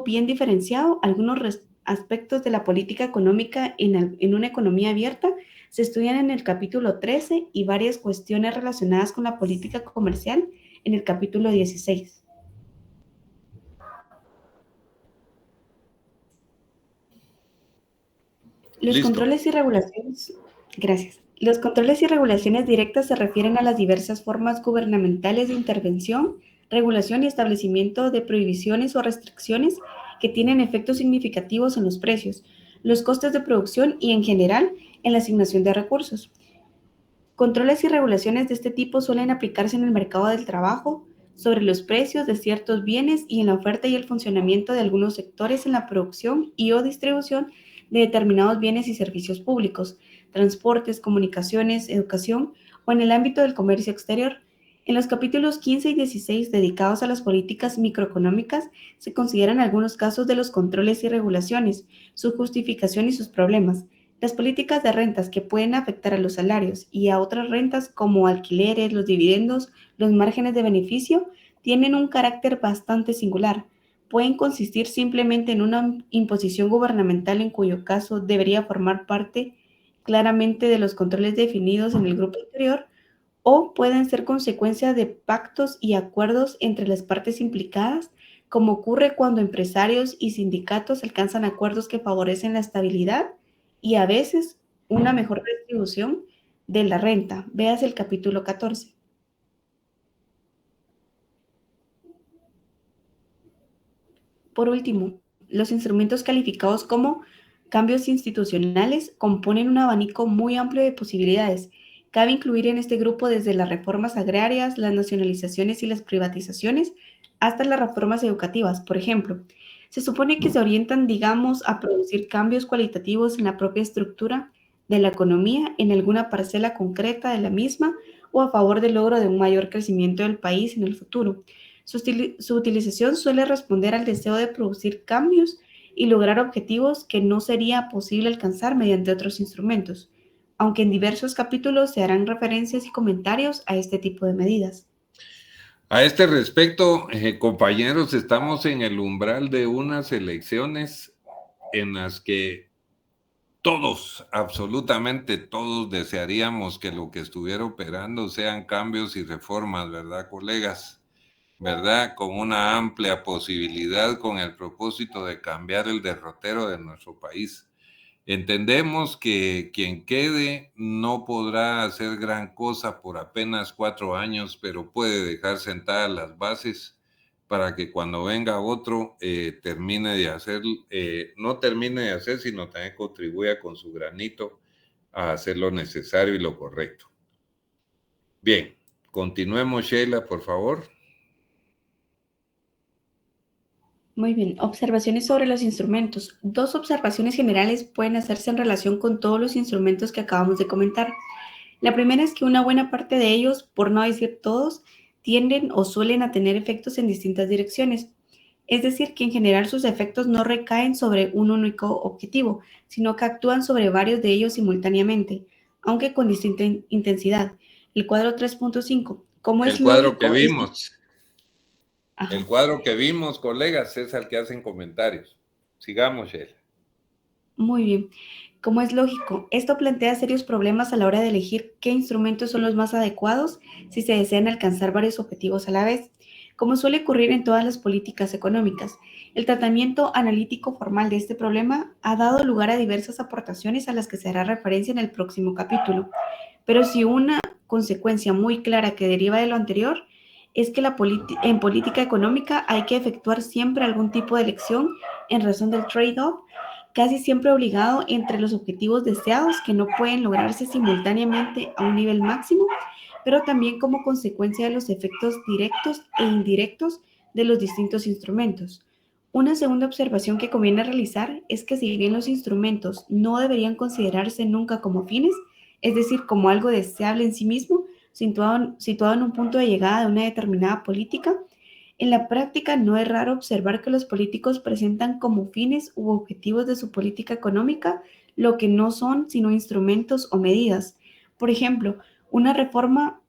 bien diferenciado. Algunos aspectos de la política económica en una economía abierta Se estudian en el capítulo 13 y varias cuestiones relacionadas con la política comercial en el capítulo 16. Los Listo. controles y regulaciones, gracias. Los controles y regulaciones directas se refieren a las diversas formas gubernamentales de intervención, regulación y establecimiento de prohibiciones o restricciones que tienen efectos significativos en los precios, los costes de producción y, en general, en la asignación de recursos. Controles y regulaciones de este tipo suelen aplicarse en el mercado del trabajo, sobre los precios de ciertos bienes y en la oferta y el funcionamiento de algunos sectores en la producción y o distribución de determinados bienes y servicios públicos, transportes, comunicaciones, educación o en el ámbito del comercio exterior. En los capítulos 15 y 16 dedicados a las políticas microeconómicas se consideran algunos casos de los controles y regulaciones, su justificación y sus problemas. Las políticas de rentas que pueden afectar a los salarios y a otras rentas como alquileres, los dividendos, los márgenes de beneficio, tienen un carácter bastante singular. Pueden consistir simplemente en una imposición gubernamental en cuyo caso debería formar parte claramente de los controles definidos en el grupo anterior, o pueden ser consecuencia de pactos y acuerdos entre las partes implicadas, como ocurre cuando empresarios y sindicatos alcanzan acuerdos que favorecen la estabilidad y a veces una mejor distribución de la renta. Veas el capítulo 14. Por último, los instrumentos calificados como cambios institucionales componen un abanico muy amplio de posibilidades. Cabe incluir en este grupo desde las reformas agrarias, las nacionalizaciones y las privatizaciones, hasta las reformas educativas. Por ejemplo, se supone que se orientan, digamos, a producir cambios cualitativos en la propia estructura de la economía, en alguna parcela concreta de la misma, o a favor del logro de un mayor crecimiento del país en el futuro. Su utilización suele responder al deseo de producir cambios y lograr objetivos que no sería posible alcanzar mediante otros instrumentos, aunque en diversos capítulos se harán referencias y comentarios a este tipo de medidas. A este respecto, compañeros, estamos en el umbral de unas elecciones en las que todos, absolutamente todos, desearíamos que lo que estuviera operando sean cambios y reformas, ¿verdad, colegas? ¿Verdad? Con una amplia posibilidad, con el propósito de cambiar el derrotero de nuestro país. Entendemos que quien quede no podrá hacer gran cosa por apenas 4 años, pero puede dejar sentadas las bases para que cuando venga otro termine de hacer, no termine de hacer, sino también contribuya con su granito a hacer lo necesario y lo correcto. Bien, continuemos, Sheila, por favor. Muy bien, observaciones sobre los instrumentos. 2 observaciones generales pueden hacerse en relación con todos los instrumentos que acabamos de comentar. La primera es que una buena parte de ellos, por no decir todos, tienden o suelen a tener efectos en distintas direcciones. Es decir, que en general sus efectos no recaen sobre un único objetivo, sino que actúan sobre varios de ellos simultáneamente, aunque con distinta intensidad. El cuadro 3.5. ¿Cómo es El cuadro lógico? que vimos. Ajá. El cuadro que vimos, colegas, es al que hacen comentarios. Sigamos, Sheila. Muy bien. Como es lógico, esto plantea serios problemas a la hora de elegir qué instrumentos son los más adecuados si se desean alcanzar varios objetivos a la vez. Como suele ocurrir en todas las políticas económicas, el tratamiento analítico formal de este problema ha dado lugar a diversas aportaciones a las que se hará referencia en el próximo capítulo. Pero si una consecuencia muy clara que deriva de lo anterior es que en política económica hay que efectuar siempre algún tipo de elección en razón del trade-off, casi siempre obligado entre los objetivos deseados que no pueden lograrse simultáneamente a un nivel máximo, pero también como consecuencia de los efectos directos e indirectos de los distintos instrumentos. Una segunda observación que conviene realizar es que si bien los instrumentos no deberían considerarse nunca como fines, es decir, como algo deseable en sí mismo, situado en un punto de llegada de una determinada política, en la práctica no es raro observar que los políticos presentan como fines u objetivos de su política económica lo que no son sino instrumentos o medidas. Por ejemplo, una reforma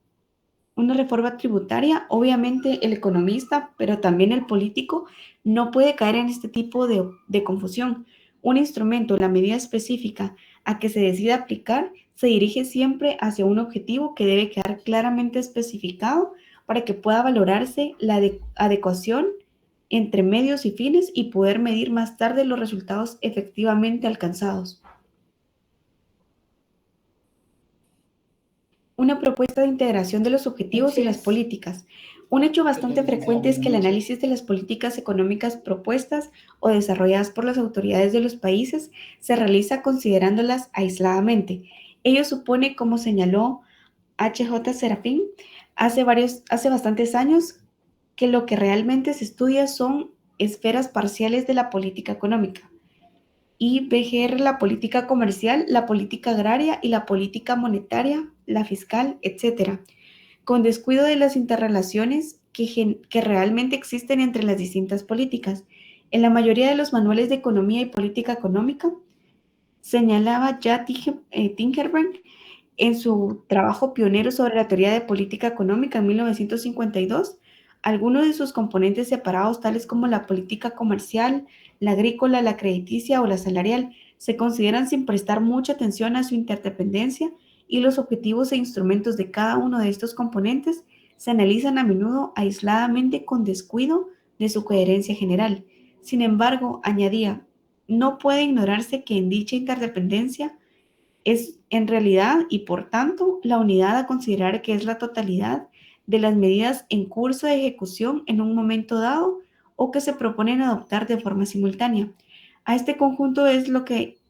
tributaria, obviamente el economista, pero también el político, no puede caer en este tipo de confusión. Un instrumento, la medida específica a que se decida aplicar, se dirige siempre hacia un objetivo que debe quedar claramente especificado para que pueda valorarse la adecuación entre medios y fines y poder medir más tarde los resultados efectivamente alcanzados. Una propuesta de integración de los objetivos y las políticas. Un hecho bastante frecuente es que el análisis de las políticas económicas propuestas o desarrolladas por las autoridades de los países se realiza considerándolas aisladamente. Ello supone, como señaló H.J. Serafín hace bastantes años, que lo que realmente se estudia son esferas parciales de la política económica. Y BGR, la política comercial, la política agraria y la política monetaria, la fiscal, etc., con descuido de las interrelaciones que realmente existen entre las distintas políticas. En la mayoría de los manuales de economía y política económica, señalaba ya Tinkerberg en su trabajo pionero sobre la teoría de política económica en 1952, algunos de sus componentes separados, tales como la política comercial, la agrícola, la crediticia o la salarial, se consideran sin prestar mucha atención a su interdependencia y los objetivos e instrumentos de cada uno de estos componentes se analizan a menudo aisladamente con descuido de su coherencia general. Sin embargo, añadía, no puede ignorarse que en dicha interdependencia es en realidad y por tanto la unidad a considerar que es la totalidad de las medidas en curso de ejecución en un momento dado o que se proponen adoptar de forma simultánea. A este conjunto es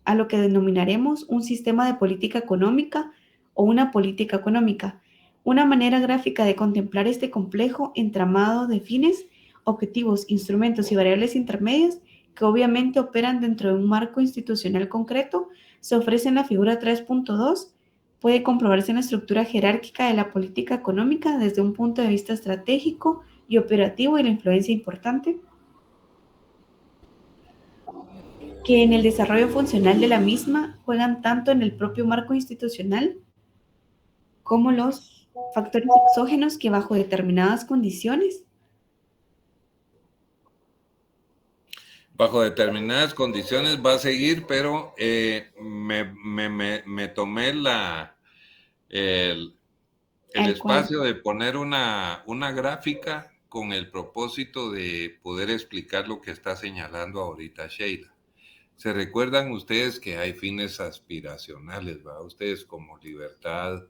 a lo que denominaremos un sistema de política económica o una política económica. Una manera gráfica de contemplar este complejo entramado de fines, objetivos, instrumentos y variables intermedias que obviamente operan dentro de un marco institucional concreto se ofrece en la figura 3.2, puede comprobarse en la estructura jerárquica de la política económica desde un punto de vista estratégico y operativo y la influencia importante que en el desarrollo funcional de la misma juegan tanto en el propio marco institucional como los factores exógenos que bajo determinadas condiciones va a seguir, pero me tomé el espacio de poner una gráfica con el propósito de poder explicar lo que está señalando ahorita Sheila. ¿Se recuerdan ustedes que hay fines aspiracionales, ¿verdad? Ustedes como libertad,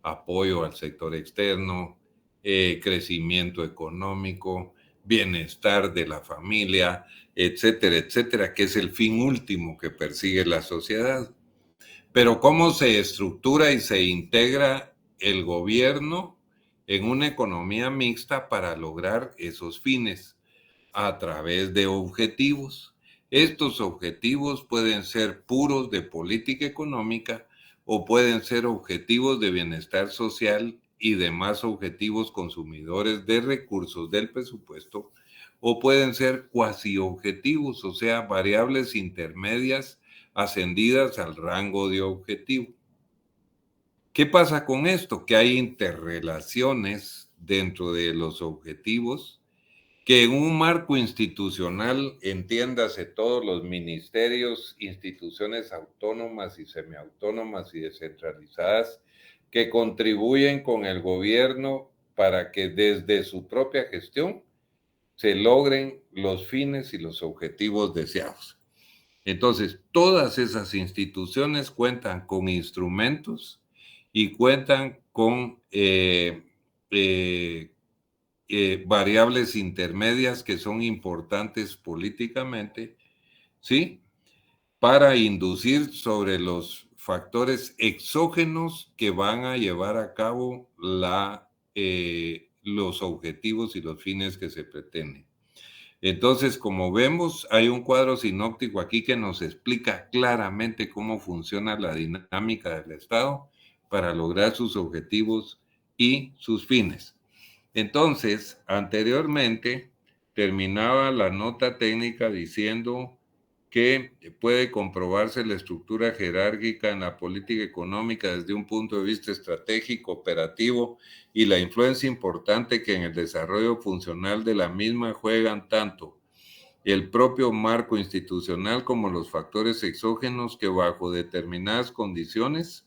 apoyo al sector externo, crecimiento económico, bienestar de la familia, etcétera, etcétera, que es el fin último que persigue la sociedad. Pero ¿cómo se estructura y se integra el gobierno en una economía mixta para lograr esos fines? A través de objetivos. Estos objetivos pueden ser puros de política económica o pueden ser objetivos de bienestar social y demás objetivos consumidores de recursos del presupuesto, o pueden ser cuasi objetivos, o sea, variables intermedias ascendidas al rango de objetivo. ¿Qué pasa con esto? Que hay interrelaciones dentro de los objetivos que en un marco institucional, entiéndase todos los ministerios, instituciones autónomas y semiautónomas y descentralizadas que contribuyen con el gobierno para que desde su propia gestión se logren los fines y los objetivos deseados. Entonces, todas esas instituciones cuentan con instrumentos y cuentan con variables intermedias que son importantes políticamente, ¿sí? Para inducir sobre los factores exógenos que van a llevar a cabo los objetivos y los fines que se pretenden. Entonces, como vemos, hay un cuadro sinóptico aquí que nos explica claramente cómo funciona la dinámica del Estado para lograr sus objetivos y sus fines. Entonces, anteriormente terminaba la nota técnica diciendo que puede comprobarse la estructura jerárquica en la política económica desde un punto de vista estratégico, operativo y la influencia importante que en el desarrollo funcional de la misma juegan tanto el propio marco institucional como los factores exógenos que bajo determinadas condiciones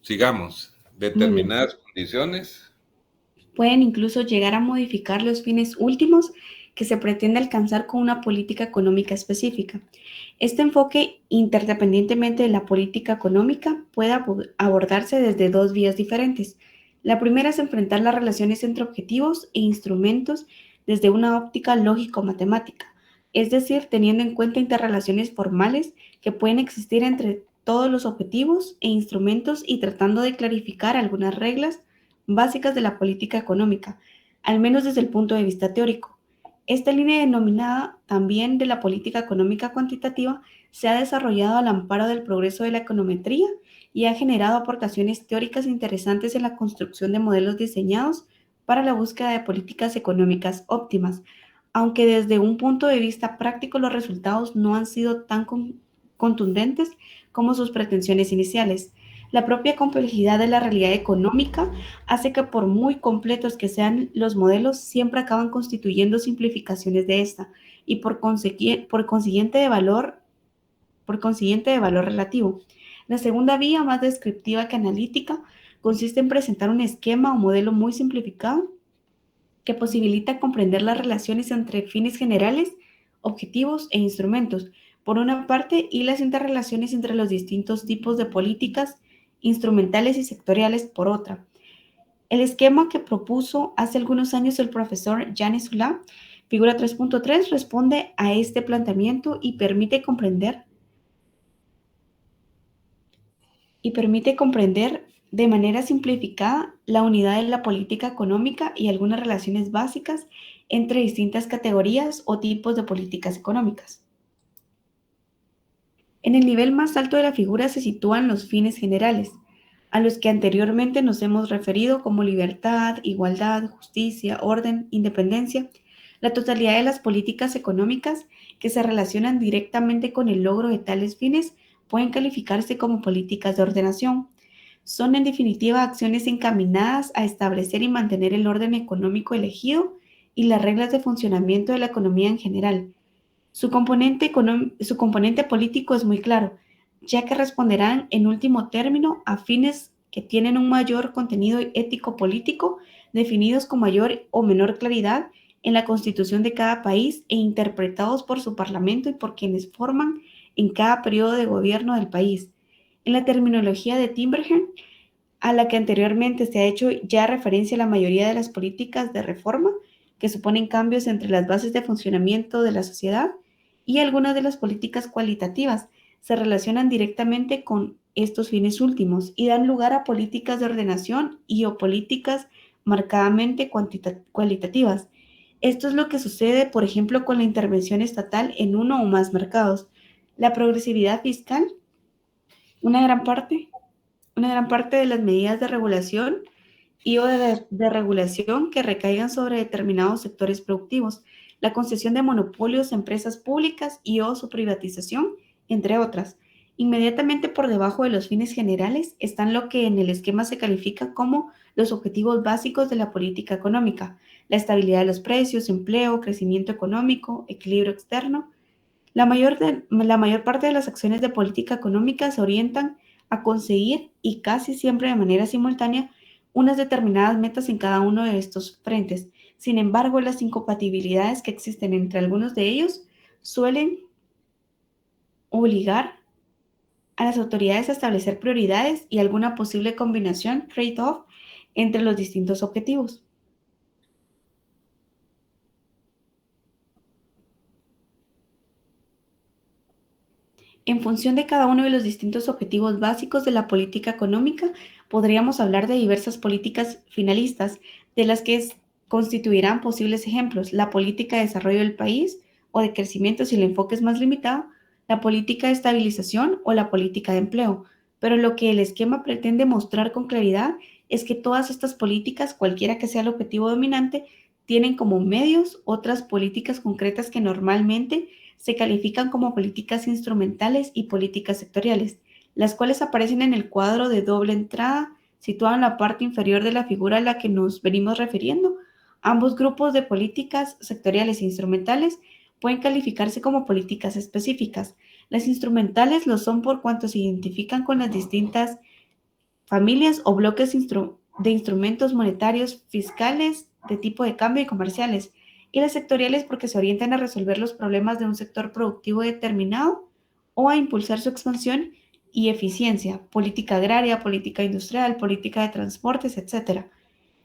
sigamos, determinadas condiciones. Pueden incluso llegar a modificar los fines últimos que se pretende alcanzar con una política económica específica. Este enfoque, interdependientemente de la política económica, puede abordarse desde dos vías diferentes. La primera es enfrentar las relaciones entre objetivos e instrumentos desde una óptica lógico-matemática, es decir, teniendo en cuenta interrelaciones formales que pueden existir entre todos los objetivos e instrumentos y tratando de clarificar algunas reglas básicas de la política económica, al menos desde el punto de vista teórico. Esta línea denominada también de la política económica cuantitativa se ha desarrollado al amparo del progreso de la econometría y ha generado aportaciones teóricas interesantes en la construcción de modelos diseñados para la búsqueda de políticas económicas óptimas, aunque desde un punto de vista práctico los resultados no han sido tan contundentes como sus pretensiones iniciales. La propia complejidad de la realidad económica hace que por muy completos que sean los modelos, siempre acaban constituyendo simplificaciones de esta y por consiguiente de valor relativo. La segunda vía, más descriptiva que analítica, consiste en presentar un esquema o modelo muy simplificado que posibilita comprender las relaciones entre fines generales, objetivos e instrumentos, por una parte, y las interrelaciones entre los distintos tipos de políticas instrumentales y sectoriales por otra. El esquema que propuso hace algunos años el profesor Janis Sula, figura 3.3, responde a este planteamiento y permite comprender de manera simplificada la unidad de la política económica y algunas relaciones básicas entre distintas categorías o tipos de políticas económicas. En el nivel más alto de la figura se sitúan los fines generales, a los que anteriormente nos hemos referido como libertad, igualdad, justicia, orden, independencia, la totalidad de las políticas económicas que se relacionan directamente con el logro de tales fines pueden calificarse como políticas de ordenación. Son en definitiva acciones encaminadas a establecer y mantener el orden económico elegido y las reglas de funcionamiento de la economía en general. Su componente político es muy claro, ya que responderán en último término a fines que tienen un mayor contenido ético-político definidos con mayor o menor claridad en la constitución de cada país e interpretados por su parlamento y por quienes forman en cada periodo de gobierno del país. En la terminología de Timbergen, a la que anteriormente se ha hecho ya referencia la mayoría de las políticas de reforma, que suponen cambios entre las bases de funcionamiento de la sociedad, y algunas de las políticas cualitativas se relacionan directamente con estos fines últimos y dan lugar a políticas de ordenación y o políticas marcadamente cualitativas. Esto es lo que sucede, por ejemplo, con la intervención estatal en uno o más mercados. La progresividad fiscal, una gran parte de las medidas de regulación y o de regulación que recaigan sobre determinados sectores productivos, la concesión de monopolios a empresas públicas y o su privatización, entre otras. Inmediatamente por debajo de los fines generales están lo que en el esquema se califica como los objetivos básicos de la política económica: la estabilidad de los precios, empleo, crecimiento económico, equilibrio externo. La mayor parte de las acciones de política económica se orientan a conseguir, y casi siempre de manera simultánea, unas determinadas metas en cada uno de estos frentes. Sin embargo, las incompatibilidades que existen entre algunos de ellos suelen obligar a las autoridades a establecer prioridades y alguna posible combinación, trade-off, entre los distintos objetivos. En función de cada uno de los distintos objetivos básicos de la política económica, podríamos hablar de diversas políticas finalistas, de las que constituirán posibles ejemplos: la política de desarrollo del país o de crecimiento si el enfoque es más limitado, la política de estabilización o la política de empleo. Pero lo que el esquema pretende mostrar con claridad es que todas estas políticas, cualquiera que sea el objetivo dominante, tienen como medios otras políticas concretas que normalmente se califican como políticas instrumentales y políticas sectoriales, las cuales aparecen en el cuadro de doble entrada situado en la parte inferior de la figura a la que nos venimos refiriendo. Ambos grupos de políticas sectoriales e instrumentales pueden calificarse como políticas específicas. Las instrumentales lo son por cuanto se identifican con las distintas familias o bloques de instrumentos monetarios, fiscales, de tipo de cambio y comerciales, y las sectoriales porque se orientan a resolver los problemas de un sector productivo determinado o a impulsar su expansión y eficiencia, política agraria, política industrial, política de transportes, etc.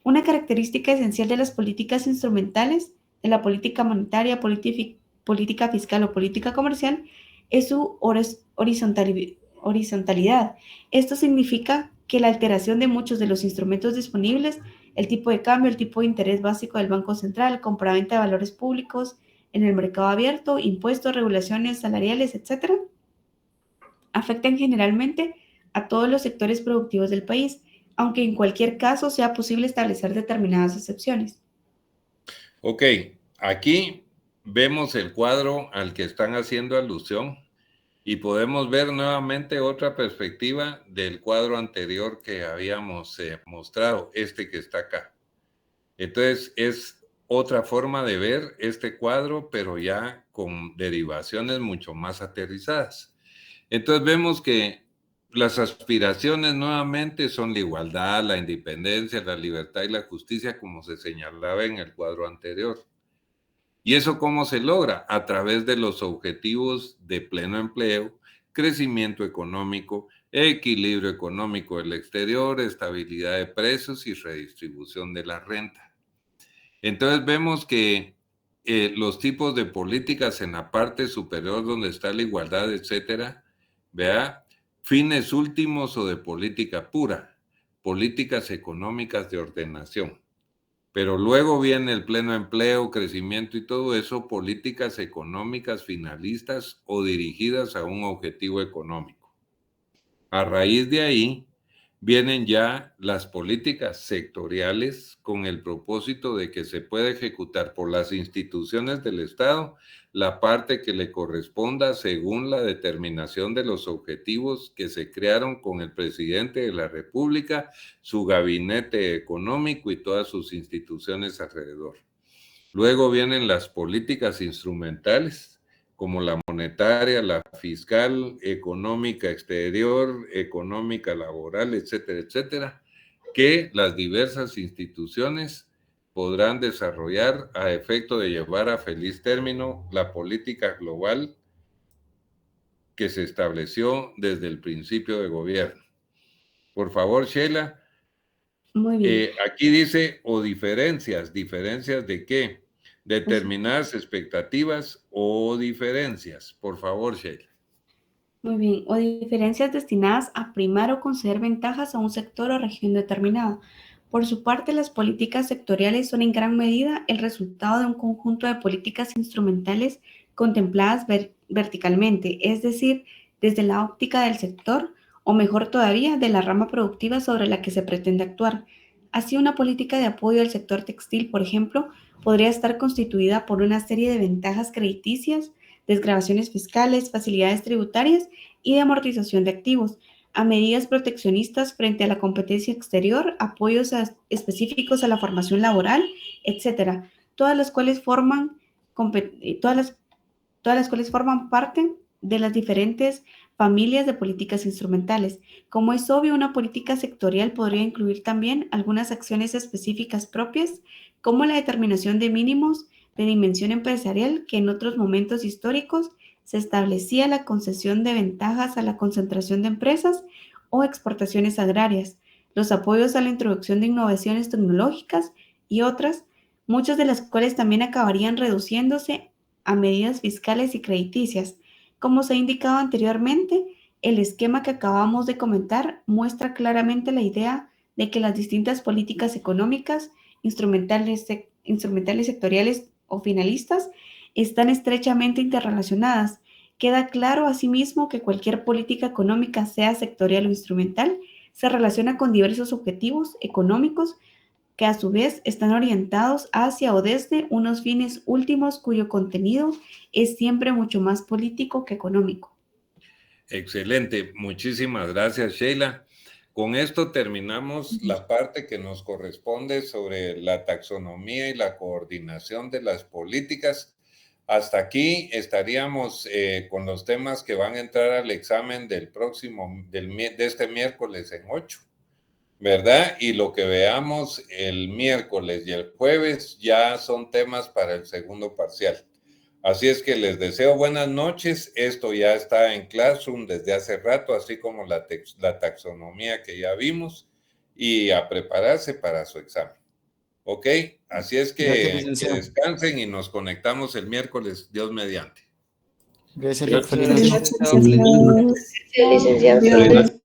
Una característica esencial de las políticas instrumentales, de la política monetaria, política fiscal o política comercial, es su horizontalidad. Esto significa que la alteración de muchos de los instrumentos disponibles, el tipo de cambio, el tipo de interés básico del Banco Central, compraventa de valores públicos en el mercado abierto, impuestos, regulaciones salariales, etc., afectan generalmente a todos los sectores productivos del país, aunque en cualquier caso sea posible establecer determinadas excepciones. Ok, aquí vemos el cuadro al que están haciendo alusión y podemos ver nuevamente otra perspectiva del cuadro anterior que habíamos mostrado, este que está acá. Entonces es otra forma de ver este cuadro, pero ya con derivaciones mucho más aterrizadas. Entonces vemos que las aspiraciones nuevamente son la igualdad, la independencia, la libertad y la justicia, como se señalaba en el cuadro anterior. ¿Y eso cómo se logra? A través de los objetivos de pleno empleo, crecimiento económico, equilibrio económico del exterior, estabilidad de precios y redistribución de la renta. Entonces vemos que los tipos de políticas en la parte superior donde está la igualdad, etcétera, vea, fines últimos o de política pura, políticas económicas de ordenación. Pero luego viene el pleno empleo, crecimiento y todo eso, políticas económicas finalistas o dirigidas a un objetivo económico. A raíz de ahí vienen ya las políticas sectoriales con el propósito de que se pueda ejecutar por las instituciones del Estado la parte que le corresponda según la determinación de los objetivos que se crearon con el presidente de la República, su gabinete económico y todas sus instituciones alrededor. Luego vienen las políticas instrumentales, como la monetaria, la fiscal, económica exterior, económica laboral, etcétera, etcétera, que las diversas instituciones podrán desarrollar a efecto de llevar a feliz término la política global que se estableció desde el principio de gobierno. Por favor, Sheila. Muy bien. Aquí dice, o diferencias. ¿Diferencias de qué? Determinadas expectativas o diferencias. Por favor, Sheila. Muy bien. O diferencias destinadas a primar o conceder ventajas a un sector o región determinado. Por su parte, las políticas sectoriales son en gran medida el resultado de un conjunto de políticas instrumentales contempladas verticalmente, es decir, desde la óptica del sector, o mejor todavía, de la rama productiva sobre la que se pretende actuar. Así, una política de apoyo al sector textil, por ejemplo, podría estar constituida por una serie de ventajas crediticias, desgravaciones fiscales, facilidades tributarias y de amortización de activos, a medidas proteccionistas frente a la competencia exterior, apoyos específicos a la formación laboral, etcétera, todas las cuales forman parte de las diferentes familias de políticas instrumentales. Como es obvio, una política sectorial podría incluir también algunas acciones específicas propias, como la determinación de mínimos de dimensión empresarial, que en otros momentos históricos se establecía la concesión de ventajas a la concentración de empresas o exportaciones agrarias, los apoyos a la introducción de innovaciones tecnológicas y otras, muchas de las cuales también acabarían reduciéndose a medidas fiscales y crediticias. Como se ha indicado anteriormente, el esquema que acabamos de comentar muestra claramente la idea de que las distintas políticas económicas, instrumentales sectoriales o finalistas, están estrechamente interrelacionadas. Queda claro asimismo que cualquier política económica, sea sectorial o instrumental, se relaciona con diversos objetivos económicos que a su vez están orientados hacia o desde unos fines últimos cuyo contenido es siempre mucho más político que económico. Excelente, muchísimas gracias, Sheila. Con esto terminamos la parte que nos corresponde sobre la taxonomía y la coordinación de las políticas. Hasta aquí estaríamos con los temas que van a entrar al examen de este miércoles en 8. ¿verdad? Y lo que veamos el miércoles y el jueves ya son temas para el segundo parcial. Así es que les deseo buenas noches. Esto ya está en Classroom desde hace rato, así como la taxonomía que ya vimos, y a prepararse para su examen. ¿Ok? Así es que descansen y nos conectamos el miércoles, Dios mediante. Gracias, Gracias. Feliz noche. Licenciado. Licenciado.